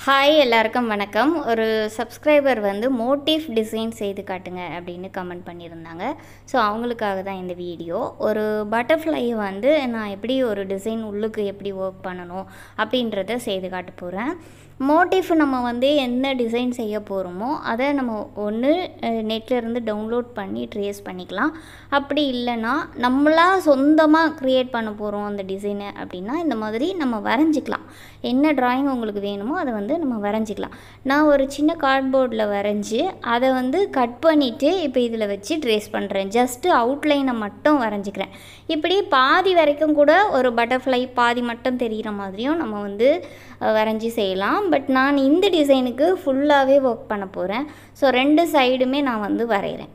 Hi எல்லாருக்கும் வணக்கம். ஒரு சப்ஸ்கிரைபர் வந்து மோட்டிவ் டிசைன் செய்து காட்டுங்க அப்படின்னு கமெண்ட் பண்ணியிருந்தாங்க. ஸோ அவங்களுக்காக தான் இந்த வீடியோ. ஒரு பட்டர்ஃப்ளை வந்து நான் எப்படி ஒரு டிசைன் உள்ளுக்கு எப்படி ஒர்க் பண்ணணும் அப்படின்றத செய்து காட்ட போகிறேன். மோட்டிவ் நம்ம வந்து என்ன டிசைன் செய்ய போகிறோமோ அதை நம்ம ஒன்று நெட்லேருந்து டவுன்லோட் பண்ணி ட்ரேஸ் பண்ணிக்கலாம். அப்படி இல்லைன்னா நம்மளாக சொந்தமாக க்ரியேட் பண்ண போகிறோம் அந்த டிசைனை அப்படின்னா இந்த மாதிரி நம்ம வரைஞ்சிக்கலாம். என்ன ட்ராயிங் உங்களுக்கு வேணுமோ அதை வந்து நம்ம வரைஞ்சிக்கலாம். நான் ஒரு சின்ன கார்ட்போர்டில் வரைஞ்சி அதை வந்து கட் பண்ணிவிட்டு இப்போ இதில் வச்சு ட்ரேஸ் பண்ணுறேன். ஜஸ்ட்டு அவுட்லைனை மட்டும் வரைஞ்சிக்கிறேன். இப்படி பாதி வரைக்கும் கூட ஒரு பட்டர்ஃப்ளை பாதி மட்டும் தெரிகிற மாதிரியும் நம்ம வந்து வரைஞ்சி செய்யலாம். பட் நான் இந்த டிசைனுக்கு ஃபுல்லாகவே ஒர்க் பண்ண போகிறேன். ஸோ 2 சைடுமே நான் வந்து வரைகிறேன்.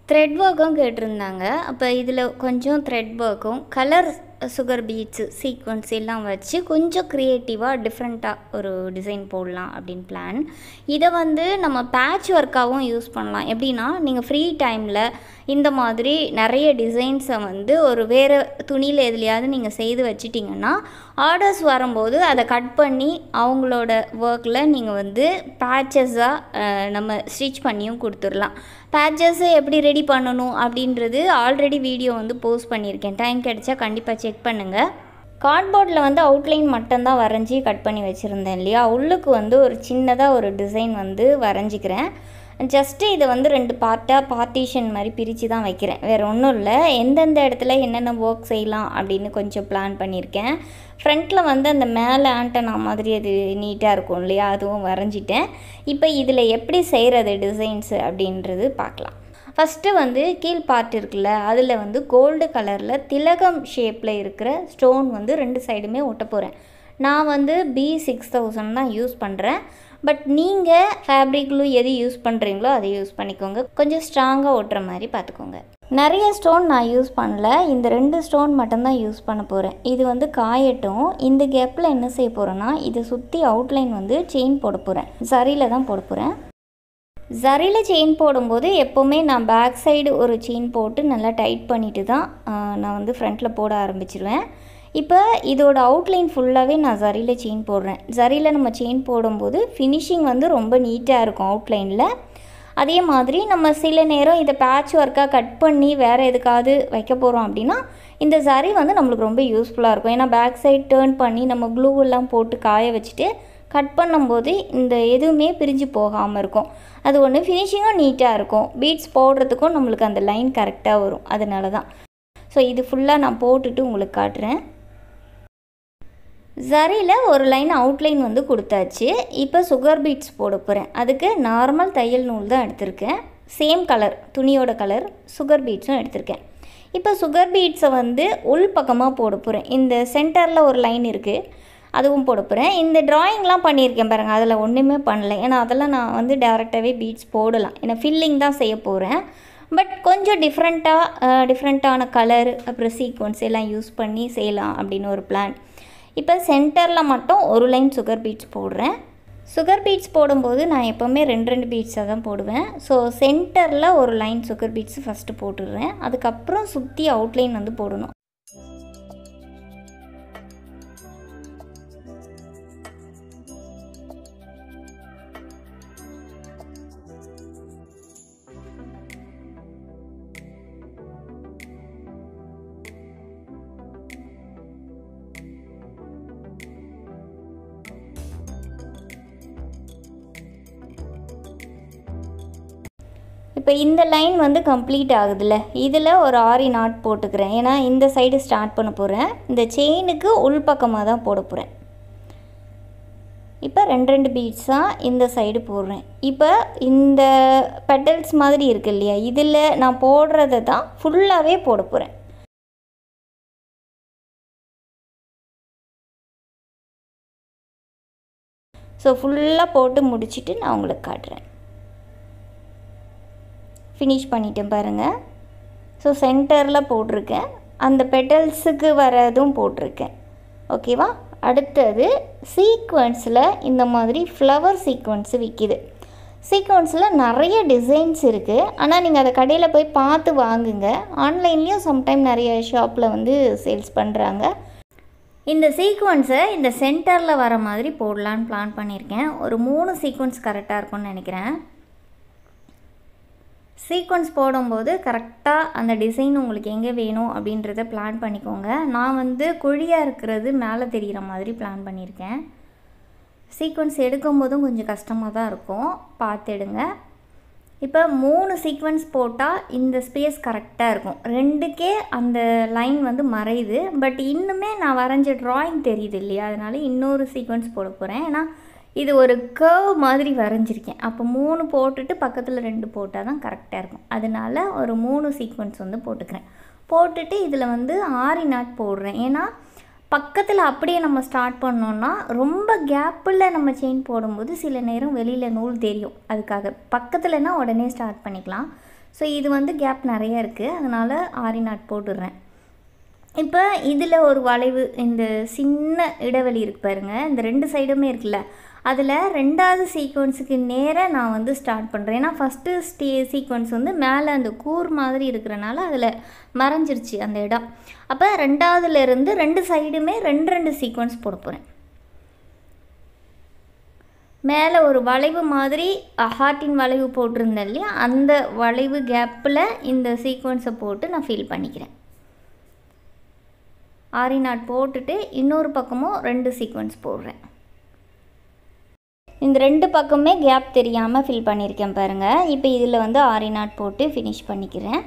த்ரெட் ஒர்க்கும் கேட்டிருந்தாங்க. அப்போ இதில் கொஞ்சம் த்ரெட் ஒர்க்கும் கலர் சுகர் பீட்ஸு சீக்வன்ஸ் எல்லாம் வச்சு கொஞ்சம் க்ரியேட்டிவாக டிஃப்ரெண்ட்டாக ஒரு டிசைன் போடலாம் அப்படின்னு பிளான். இதை வந்து நம்ம பேட்ச் ஒர்க்காகவும் யூஸ் பண்ணலாம். எப்படின்னா நீங்கள் ஃப்ரீ டைமில் இந்த மாதிரி நிறைய டிசைன்ஸை வந்து ஒரு வேறு துணியில் எதுலையாவது நீங்கள் செய்து வச்சிட்டிங்கன்னா ஆர்டர்ஸ் வரும்போது அதை கட் பண்ணி அவங்களோட ஒர்க்கில் நீங்கள் வந்து பேட்சஸாக நம்ம ஸ்டிச் பண்ணியும் கொடுத்துடலாம். பேட்சஸை எப்படி ரெடி பண்ணணும் அப்படின்றது ஆல்ரெடி வீடியோ வந்து போஸ்ட் பண்ணியிருக்கேன். டைம் கிடைச்சா கண்டிப்பாக செக் பண்ணுங்கள். கார்ட்போர்டில் வந்து அவுட்லைன் மட்டும்தான் வரைஞ்சி கட் பண்ணி வச்சுருந்தேன் இல்லையா, உள்ளுக்கு வந்து ஒரு சின்னதாக ஒரு டிசைன் வந்து வரைஞ்சிக்கிறேன். ஜஸ்ட்டு இதை வந்து 2 பார்ட்டாக பார்ட்டிஷன் மாதிரி பிரித்து தான் வைக்கிறேன். வேறு ஒன்றும் இல்லை. எந்தெந்த இடத்துல என்னென்ன ஒர்க் செய்யலாம் அப்படின்னு கொஞ்சம் பிளான் பண்ணியிருக்கேன். ஃப்ரண்ட்டில் வந்து அந்த மேலே ஆண்டனா மாதிரி அது நீட்டாக இருக்கும் இல்லையா, அதுவும் வரைஞ்சிட்டேன். இப்போ இதில் எப்படி செய்கிறது டிசைன்ஸு அப்படின்றது பார்க்கலாம். ஃபஸ்ட்டு வந்து கீழ் பார்ட் இருக்குல்ல, அதில் வந்து கோல்டு கலரில் திலகம் ஷேப்பில் இருக்கிற ஸ்டோன் வந்து 2 சைடுமே ஒட்ட போகிறேன். நான் வந்து B6000 தான் யூஸ் பண்ணுறேன். பட் நீங்கள் ஃபேப்ரிக் க்ளூ எது யூஸ் பண்ணுறீங்களோ அதை யூஸ் பண்ணிக்கோங்க. கொஞ்சம் ஸ்ட்ராங்காக ஒட்டுற மாதிரி பார்த்துக்கோங்க. நிறைய ஸ்டோன் நான் யூஸ் பண்ணல. இந்த 2 ஸ்டோன் மட்டும்தான் யூஸ் பண்ண போகிறேன். இது வந்து காயட்டும். இந்த கேப்பில் என்ன செய்ய போகிறேன்னா இதை சுற்றி அவுட்லைன் வந்து செயின் போட போகிறேன். சரியில் தான் போட போகிறேன். சரியில் செயின் போடும்போது எப்போவுமே நான் பேக் சைடு ஒரு செயின் போட்டு நல்லா டைட் பண்ணிவிட்டு தான் நான் வந்து ஃப்ரண்ட்டில் போட ஆரம்பிச்சிடுவேன். இப்போ இதோட அவுட்லைன் ஃபுல்லாகவே நான் சரியில் செயின் போடுறேன். சரியில் நம்ம செயின் போடும்போது ஃபினிஷிங் வந்து ரொம்ப நீட்டாக இருக்கும் அவுட்லைனில். அதே மாதிரி நம்ம சில நேரம் இதை பேட்ச் ஒர்க்காக கட் பண்ணி வேறு எதுக்காவது வைக்க போகிறோம் அப்படின்னா இந்த சரி வந்து நம்மளுக்கு ரொம்ப யூஸ்ஃபுல்லாக இருக்கும். ஏன்னா பேக் சைடு டேர்ன் பண்ணி நம்ம க்ளூ எல்லாம் போட்டு காய வச்சுட்டு கட் பண்ணும்போது இந்த எதுவுமே பிரிஞ்சு போகாமல் இருக்கும். அது ஒன்று, ஃபினிஷிங்கும் நீட்டாக இருக்கும். பீட்ஸ் போடுறதுக்கும் நம்மளுக்கு அந்த லைன் கரெக்டாக வரும். அதனால தான். ஸோ இது ஃபுல்லாக நான் போட்டுட்டு உங்களுக்கு காட்டுறேன். சரியில் ஒரு லைன் அவுட்லைன் வந்து கொடுத்தாச்சு. இப்போ சுகர் பீட்ஸ் போட போகிறேன். அதுக்கு நார்மல் தையல் நூல் தான் எடுத்திருக்கேன். சேம் கலர் துணியோட கலர் சுகர் பீட்ஸும் எடுத்திருக்கேன். இப்போ சுகர் பீட்ஸை வந்து உள் பக்கமாக போட போகிறேன். இந்த சென்டரில் ஒரு லைன் இருக்குது, அதுவும் போட போகிறேன். இந்த ட்ராயிங்லாம் பண்ணியிருக்கேன் பாருங்கள், அதில் ஒன்றுமே பண்ணலை. ஏன்னா அதெல்லாம் நான் வந்து டேரெக்டாகவே பீட்ஸ் போடலாம். ஏன்னா ஃபில்லிங் தான் செய்ய போகிறேன். பட் கொஞ்சம் டிஃப்ரெண்ட்டான கலர் அப்புறம் சீக்வன்ஸ் எல்லாம் யூஸ் பண்ணி செய்யலாம் அப்படின்னு ஒரு பிளான். இப்போ சென்டரில் மட்டும் ஒரு லைன் சுகர் பீட்ஸ் போடுறேன். சுகர் பீட்ஸ் போடும்போது நான் எப்போவுமே 2 பீட்ஸாக தான் போடுவேன். ஸோ சென்டரில் ஒரு லைன் சுகர் பீட்ஸ் ஃபஸ்ட்டு போட்டுடுறேன். அதுக்கப்புறம் சுற்றி அவுட்லைன் வந்து போடணும். இப்போ இந்த லைன் வந்து கம்ப்ளீட் ஆகுதுல்ல, இதில் ஒரு ஆரி நாட் போட்டுக்கிறேன். ஏன்னா இந்த சைடு ஸ்டார்ட் பண்ண போகிறேன். இந்த செயினுக்கு உள்பக்கமாக தான் போட போகிறேன். இப்போ 2 பீட்ஸாக இந்த சைடு போடுறேன். இப்போ இந்த பெட்டல்ஸ் மாதிரி இருக்கு இல்லையா, இதில் நான் போடுறத தான் ஃபுல்லாகவே போட போகிறேன். ஸோ ஃபுல்லாக போட்டு முடிச்சுட்டு நான் உங்களுக்கு காட்டுறேன். ஃபினிஷ் பண்ணிட்டேன் பாருங்கள். ஸோ சென்டரில் போட்டிருக்கேன். அந்த பெட்டல்ஸுக்கு வரதும் போட்டிருக்கேன். ஓகேவா? அடுத்தது சீக்வன்ஸில் இந்த மாதிரி ஃப்ளவர் சீக்வன்ஸு விற்கிது. சீக்வன்ஸில் நிறைய டிசைன்ஸ் இருக்குது. ஆனால் நீங்கள் அதை கடையில் போய் பார்த்து வாங்குங்க. ஆன்லைன்லேயும் சம்டைம் நிறைய ஷாப்பில் வந்து சேல்ஸ் பண்ணுறாங்க. இந்த சீக்வன்ஸை இந்த சென்டரில் வர மாதிரி போடலான்னு பிளான் பண்ணியிருக்கேன். ஒரு 3 சீக்வன்ஸ் கரெக்டாக இருக்கும்னு நினைக்கிறேன். சீக்வன்ஸ் போடும்போது கரெக்டாக அந்த டிசைன் உங்களுக்கு எங்கே வேணும் அப்படின்றத பிளான் பண்ணிக்கோங்க. நான் வந்து குழியாக இருக்கிறது மேலே தெரிகிற மாதிரி பிளான் பண்ணியிருக்கேன். சீக்வன்ஸ் எடுக்கும்போதும் கொஞ்சம் கஷ்டமாக தான் இருக்கும், பார்த்து எடுங்க. இப்போ 3 சீக்வன்ஸ் போட்டால் இந்த ஸ்பேஸ் கரெக்டாக இருக்கும். 2க்கே அந்த லைன் வந்து மறையுது. பட் இன்னுமே நான் வரைஞ்ச ட்ராயிங் தெரியுது இல்லையா, அதனால் இன்னொரு சீக்வன்ஸ் போட போகிறேன். ஏன்னா இது ஒரு கர்வ் மாதிரி வரைஞ்சிருக்கேன். அப்போ 3 போட்டுட்டு பக்கத்தில் 2 போட்டால் தான் கரெக்டாக இருக்கும். அதனால் ஒரு 3 சீக்வன்ஸ் வந்து போட்டுக்கிறேன். போட்டுட்டு இதில் வந்து ஆரி நாட் போடுறேன். ஏன்னா பக்கத்தில் அப்படியே நம்ம ஸ்டார்ட் பண்ணோன்னா ரொம்ப கேப்பில் நம்ம செயின் போடும்போது சில நேரம் வெளியில் நூல் தெரியும். அதுக்காக பக்கத்தில்னா உடனே ஸ்டார்ட் பண்ணிக்கலாம். ஸோ இது வந்து கேப் நிறைய இருக்குது, அதனால் ஆரி நாட் போட்டுடுறேன். இப்போ இதில் ஒரு வளைவு, இந்த சின்ன இடைவெளி இருக்குது பாருங்கள், இந்த 2 சைடுமே இருக்குல்ல, அதில் 2வது சீக்வன்ஸுக்கு நேராக நான் வந்து ஸ்டார்ட் பண்ணுறேன். ஏன்னா ஃபஸ்ட்டு சீக்வன்ஸ் வந்து மேலே அந்த கூர் மாதிரி இருக்கிறனால அதில் மறைஞ்சிருச்சு அந்த இடம். அப்போ 2வதுலேருந்து 2 சைடுமே 2 சீக்வன்ஸ் போட போகிறேன். மேலே ஒரு வளைவு மாதிரி ஹார்ட்டின் வளைவு போட்டிருந்தேன் இல்லையா, அந்த வளைவு கேப்பில் இந்த சீக்வன்ஸை போட்டு நான் ஃபில் பண்ணிக்கிறேன். ஆரி நாட் போட்டுட்டு இன்னொரு பக்கமும் 2 சீக்வன்ஸ் போடுறேன். இந்த 2 பக்கமே கேப் தெரியாமல் ஃபில் பண்ணியிருக்கேன் பாருங்கள். இப்போ இதில் வந்து ஆரி நாட் போட்டு ஃபினிஷ் பண்ணிக்கிறேன்.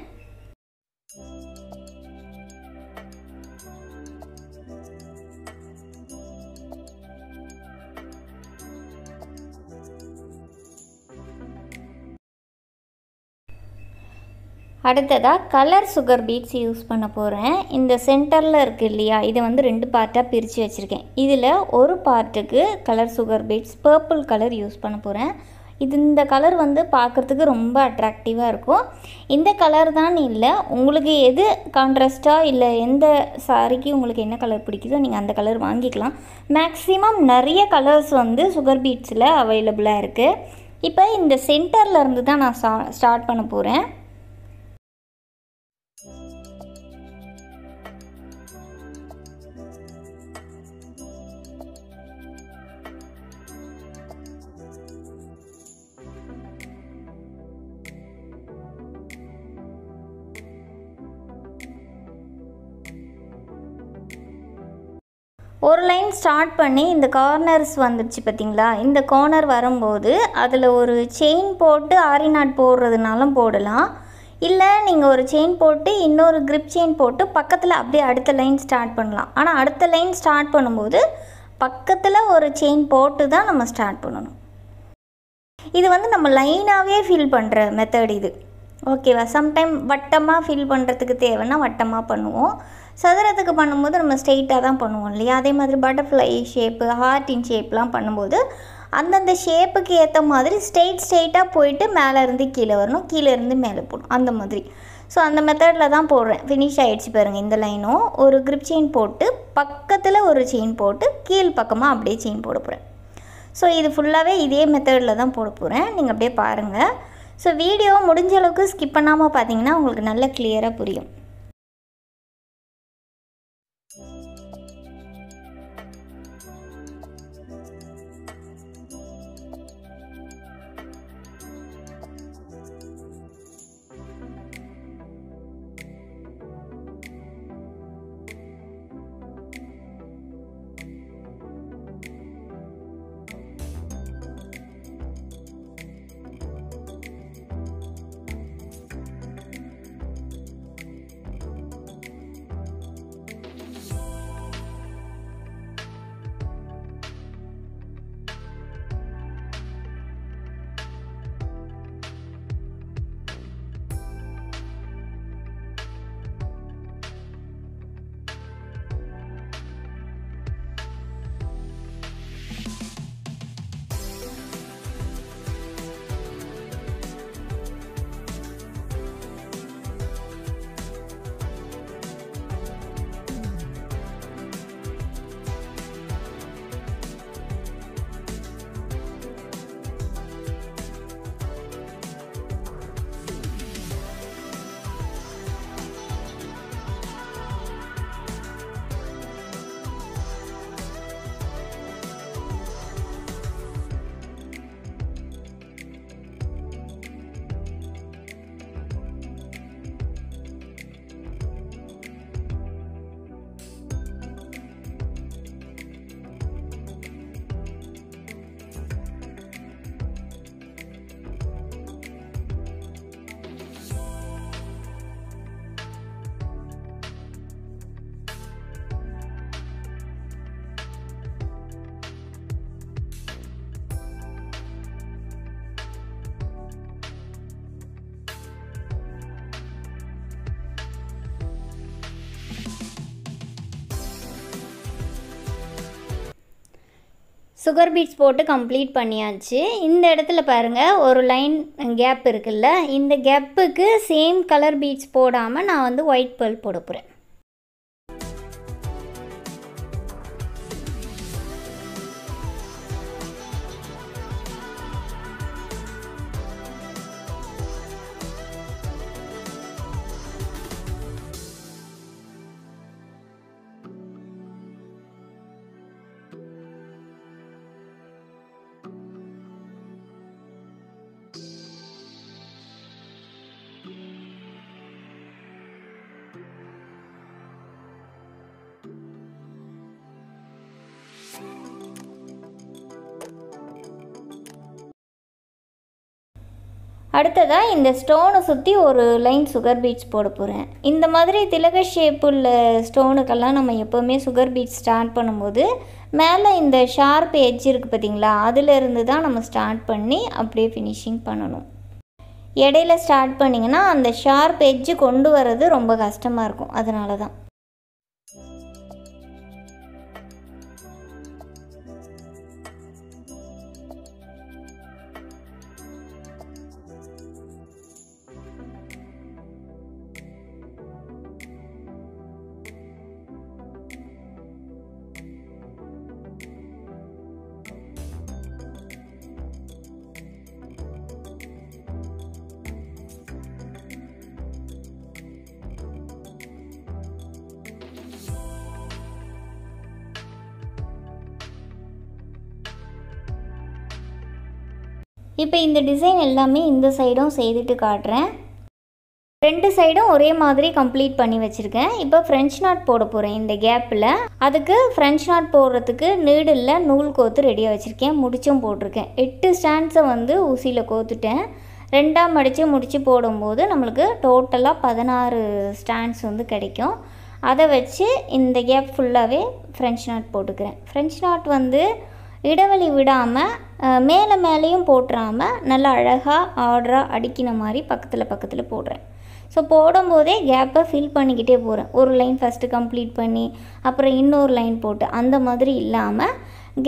அடுத்ததாக கலர் சுகர் பீட்ஸ் யூஸ் பண்ண போகிறேன். இந்த சென்டரில் இருக்குது இல்லையா, இதை வந்து 2 பார்ட்டாக பிரித்து வச்சுருக்கேன். இதில் ஒரு பார்ட்டுக்கு colour sugar beets purple colour use பண்ண போகிறேன். இந்த கலர் வந்து பார்க்குறதுக்கு ரொம்ப அட்ராக்டிவாக இருக்கும். இந்த கலர் தான் இல்லை, உங்களுக்கு எது கான்ட்ராஸ்ட்டாக இல்லை எந்த சாரிக்கு உங்களுக்கு என்ன கலர் பிடிக்குதோ நீங்கள் அந்த கலர் வாங்கிக்கலாம். மேக்ஸிமம் நிறைய கலர்ஸ் வந்து சுகர் பீட்ஸில் அவைலபிளாக இருக்குது. இப்போ இந்த சென்டரில் இருந்து தான் நான் ஸ்டார்ட் பண்ண போகிறேன். ஒரு லைன் ஸ்டார்ட் பண்ணி இந்த கார்னர்ஸ் வந்துடுச்சு பார்த்திங்களா, இந்த கார்னர் வரும்போது அதில் ஒரு செயின் போட்டு ஆரி நாட் போடுறதுனாலும் போடலாம். இல்லை நீங்கள் ஒரு செயின் போட்டு இன்னொரு கிரிப் செயின் போட்டு பக்கத்தில் அப்படியே அடுத்த லைன் ஸ்டார்ட் பண்ணலாம். ஆனால் அடுத்த லைன் ஸ்டார்ட் பண்ணும்போது பக்கத்தில் ஒரு செயின் போட்டு தான் நம்ம ஸ்டார்ட் பண்ணணும். இது வந்து நம்ம லைனாகவே ஃபில் பண்ணுற மெத்தட் இது, ஓகேவா? சம்டைம் வட்டமாக ஃபில் பண்ணுறதுக்கு தேவைன்னா வட்டமாக பண்ணுவோம். சதுரத்துக்கு பண்ணும்போது நம்ம ஸ்ட்ரெயிட்டாக தான் பண்ணுவோம் இல்லையா. அதே மாதிரி பட்டர்ஃப்ளை ஷேப்பு, ஹார்ட்டின் ஷேப்லாம் பண்ணும்போது அந்தந்த ஷேப்புக்கு ஏற்ற மாதிரி ஸ்ட்ரெயிட்டாக போயிட்டு மேலேருந்து கீழே வரணும், கீழேருந்து மேலே போகணும், அந்த மாதிரி. ஸோ அந்த மெத்தடில் தான் போடுறேன். ஃபினிஷ் ஆகிடுச்சு பாருங்கள். இந்த லைனும் ஒரு கிரிப் செயின் போட்டு பக்கத்தில் ஒரு செயின் போட்டு கீழ் பக்கமாக அப்படியே செயின் போட போகிறேன். ஸோ இது ஃபுல்லாகவே இதே மெத்தடில் தான் போட போகிறேன். நீங்கள் அப்படியே பாருங்கள். ஸோ வீடியோ முடிஞ்ச அளவுக்கு ஸ்கிப் பண்ணாமல் பார்த்தீங்கன்னா உங்களுக்கு நல்ல கிளியராக புரியும். சுகர் பீட்ஸ் போட்டு கம்ப்ளீட் பண்ணியாச்சு. இந்த இடத்துல பாருங்கள் ஒரு லைன் கேப் இருக்குல்ல, இந்த கேப்புக்கு சேம் கலர் பீட்ஸ் போடாமல் நான் வந்து ஒயிட் பேர்ல் போட போகிறேன். அடுத்ததாக இந்த ஸ்டோனை சுற்றி ஒரு லைன் சுகர் பீட்ஸ் போட போகிறேன். இந்த மாதிரி திலக ஷேப் உள்ள ஸ்டோனுக்கெல்லாம் நம்ம எப்போவுமே சுகர் பீட்ஸ் ஸ்டார்ட் பண்ணும்போது மேலே இந்த ஷார்ப் எட்ஜ் இருக்குது பார்த்திங்களா, அதிலிருந்து தான் நம்ம ஸ்டார்ட் பண்ணி அப்படியே ஃபினிஷிங் பண்ணணும். இடையில ஸ்டார்ட் பண்ணிங்கன்னா அந்த ஷார்ப் எட்ஜு கொண்டு வர்றது ரொம்ப கஷ்டமாக இருக்கும், அதனால தான். இப்போ இந்த டிசைன் எல்லாமே இந்த சைடும் செய்துட்டு காட்டுறேன். 2 சைடும் ஒரே மாதிரி கம்ப்ளீட் பண்ணி வச்சுருக்கேன். இப்போ ஃப்ரெஞ்ச் நாட் போட போகிறேன் இந்த கேப்பில். அதுக்கு ஃப்ரெஞ்ச் நாட் போடுறதுக்கு நீடில் நூல் கோத்து ரெடியாக வச்சுருக்கேன், முடிச்சும் போட்டிருக்கேன். 8 ஸ்டாண்ட்ஸை வந்து ஊசியில் கோத்துட்டேன். 2ஆக மடித்து முடித்து போடும்போது நம்மளுக்கு டோட்டலாக 16 ஸ்டாண்ட்ஸ் வந்து கிடைக்கும். அதை வச்சு இந்த கேப் ஃபுல்லாகவே ஃப்ரெஞ்ச் நாட் போட்டுக்கிறேன். ஃப்ரெஞ்ச் நாட் வந்து இடைவெளி விடாமல் மேலே மேலேயும் போட்டுறாமல் நல்லா அழகாக ஆர்டராக அடிக்கிற மாதிரி பக்கத்தில் போடுறேன். ஸோ போடும்போதே கேப்பை ஃபில் பண்ணிக்கிட்டே போகிறேன். ஒரு லைன் ஃபஸ்ட்டு கம்ப்ளீட் பண்ணி அப்புறம் இன்னொரு லைன் போட்டு அந்த மாதிரி இல்லாமல்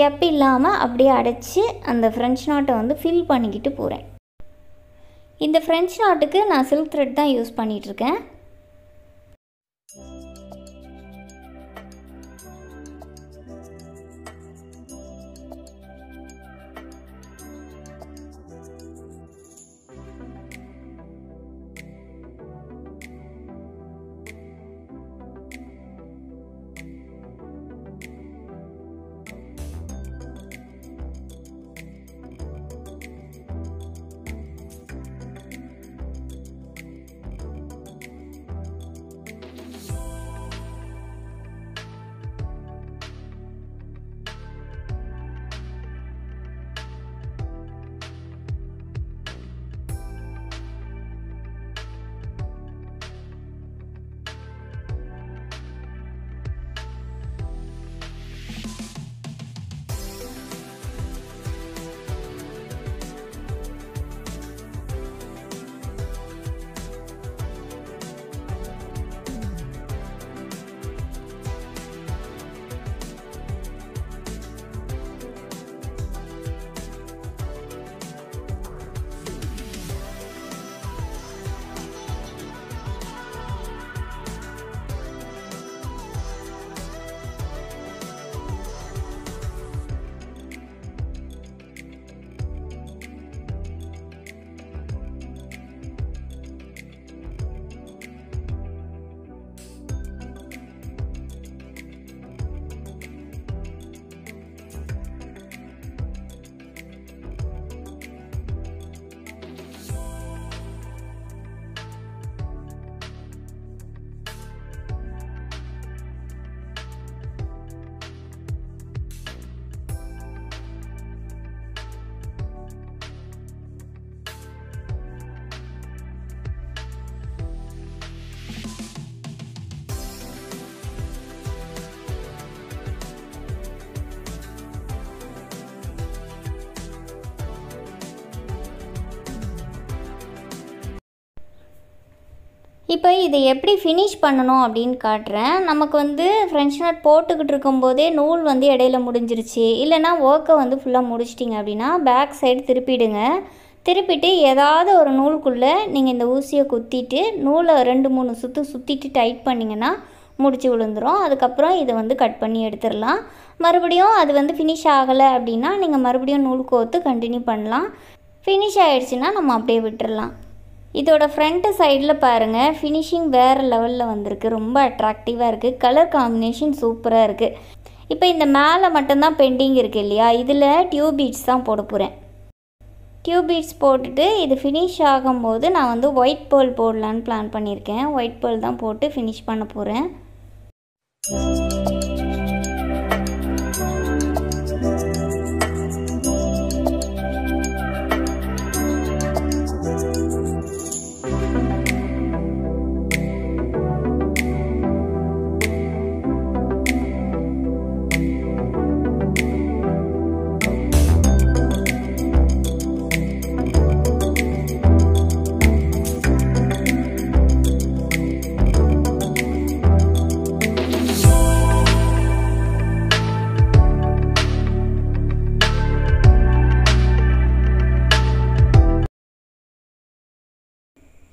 கேப் இல்லாமல் அப்படியே அடைச்சி அந்த ஃப்ரெஞ்ச் நாட்டை வந்து ஃபில் பண்ணிக்கிட்டு போகிறேன். இந்த ஃப்ரெஞ்ச் நாட்டுக்கு நான் சில்க் த்ரெட் தான் யூஸ் பண்ணிகிட்ருக்கேன். இப்போ இதை எப்படி ஃபினிஷ் பண்ணணும் அப்படின்னு காட்டுறேன். நமக்கு வந்து ஃப்ரெஞ்ச் நாட் போட்டுக்கிட்டு இருக்கும்போதே நூல் வந்து இடையில முடிஞ்சிருச்சு, இல்லைனா ஒர்க்கை வந்து ஃபுல்லாக முடிச்சிட்டிங்க அப்படின்னா பேக் சைடு திருப்பிடுங்க. திருப்பிட்டு ஏதாவது ஒரு நூலுக்குள்ளே நீங்கள் இந்த ஊசியை குத்திட்டு நூலை 2-3 சுற்று சுற்றிட்டு டைட் பண்ணிங்கன்னா முடிச்சு விழுந்துடும். அதுக்கப்புறம் இதை வந்து கட் பண்ணி எடுத்துடலாம். மறுபடியும் அது வந்து ஃபினிஷ் ஆகலை அப்படின்னா நீங்கள் மறுபடியும் நூல் கோர்த்து கண்டினியூ பண்ணலாம். ஃபினிஷ் ஆகிடுச்சின்னா நம்ம அப்படியே விட்டுடலாம். இதோட ஃப்ரண்ட்டு சைடில் பாருங்கள், ஃபினிஷிங் வேறு லெவலில் வந்திருக்கு. ரொம்ப அட்ராக்டிவாக இருக்குது. கலர் காம்பினேஷன் சூப்பராக இருக்குது. இப்போ இந்த மேலே மட்டும்தான் பெண்டிங் இருக்குது இல்லையா, இதில் டியூப் பீட்ஸ் தான் போட போகிறேன். டியூப் பீட்ஸ் போட்டுட்டு இது ஃபினிஷ் ஆகும்போது நான் வந்து ஒயிட் பேர்ல் போடலான்னு பிளான் பண்ணியிருக்கேன். ஒயிட் பேர்ல் தான் போட்டு ஃபினிஷ் பண்ண போகிறேன்.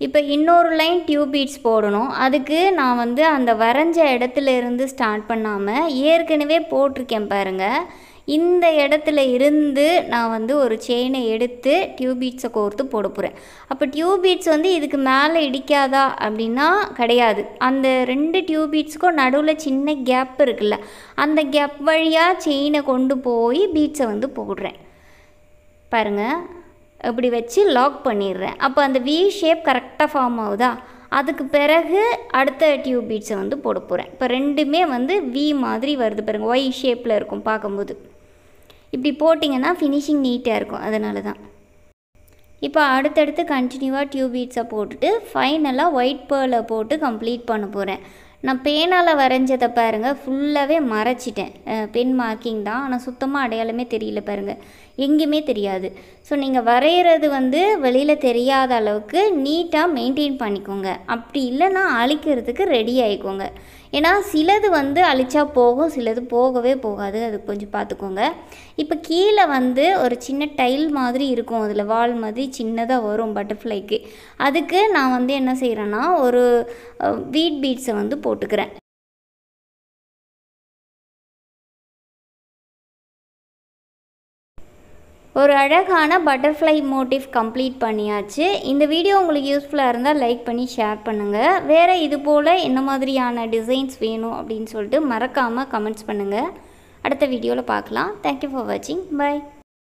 இப்போ இன்னொரு லைன் டியூப் பீட்ஸ் போடணும். அதுக்கு நான் வந்து அந்த வரைஞ்ச இடத்துல இருந்து ஸ்டார்ட் பண்ணாமல் ஏற்கனவே போட்டிருக்கேன் பாருங்கள், இந்த இடத்துல இருந்து நான் வந்து ஒரு செயினை எடுத்து டியூப் பீட்ஸை கோர்த்து போட போகிறேன். அப்போ டியூப் பீட்ஸ் வந்து இதுக்கு மேலே இடிக்காதா அப்படின்னா கிடையாது. அந்த 2 டியூப் பீட்ஸுக்கும் நடுவில் சின்ன கேப் இருக்குல்ல, அந்த கேப் வழியாக செயினை கொண்டு போய் பீட்ஸை வந்து போடுறேன் பாருங்கள். இப்படி வச்சு லாக் பண்ணிடுறேன். அப்போ அந்த வி ஷேப் கரெக்டாக ஃபார்ம் ஆகுதா. அதுக்கு பிறகு அடுத்த டியூப் பீட்ஸை வந்து போட போகிறேன். இப்போ ரெண்டுமே வந்து வி மாதிரி வருது பாருங்கள், ஒய் ஷேப்பில் இருக்கும் பார்க்கும்போது. இப்படி போட்டிங்கன்னா ஃபினிஷிங் நீட்டாக இருக்கும், அதனால தான். இப்போ அடுத்தடுத்து கண்டினியூவாக டியூப் பீட்ஸை போட்டுட்டு ஃபைனலாக ஒயிட் பேர்லை போட்டு கம்ப்ளீட் பண்ண போகிறேன். நான் பேனால் வரைஞ்சதை பாருங்கள், ஃபுல்லாகவே மறைச்சிட்டேன். பென் மார்க்கிங் தான், ஆனால் சுத்தமாக அடையாளமே தெரியல பாருங்கள், எங்கேயுமே தெரியாது. ஸோ நீங்கள் வரைகிறது வந்து வெளியில் தெரியாத அளவுக்கு நீட்டாக மெயின்டைன் பண்ணிக்கோங்க. அப்படி இல்லைன்னா அழிக்கிறதுக்கு ரெடி ஆகிக்கோங்க. ஏன்னா சிலது வந்து அழிச்சா போகும், சிலது போகவே போகாது, அது கொஞ்சம் பார்த்துக்கோங்க. இப்போ கீழே வந்து ஒரு சின்ன டைல் மாதிரி இருக்கும், அதில் வால் மாதிரி சின்னதாக வரும் பட்டர்ஃப்ளைக்கு. அதுக்கு நான் வந்து என்ன செய்கிறேன்னா ஒரு வீட் பீட்ஸை வந்து போட்டுக்கிறேன். ஒரு அழகான பட்டர்ஃப்ளை மோட்டிவ் கம்ப்ளீட் பண்ணியாச்சு. இந்த வீடியோ உங்களுக்கு யூஸ்ஃபுல்லாக இருந்தால் லைக் பண்ணி ஷேர் பண்ணுங்கள். வேறு இது போல் என்ன மாதிரியான டிசைன்ஸ் வேணும் அப்படின்னு சொல்லிட்டு மறக்காமல் கமெண்ட்ஸ் பண்ணுங்கள். அடுத்த வீடியோவில் பார்க்கலாம். தேங்க்யூ ஃபார் வாட்சிங். பை.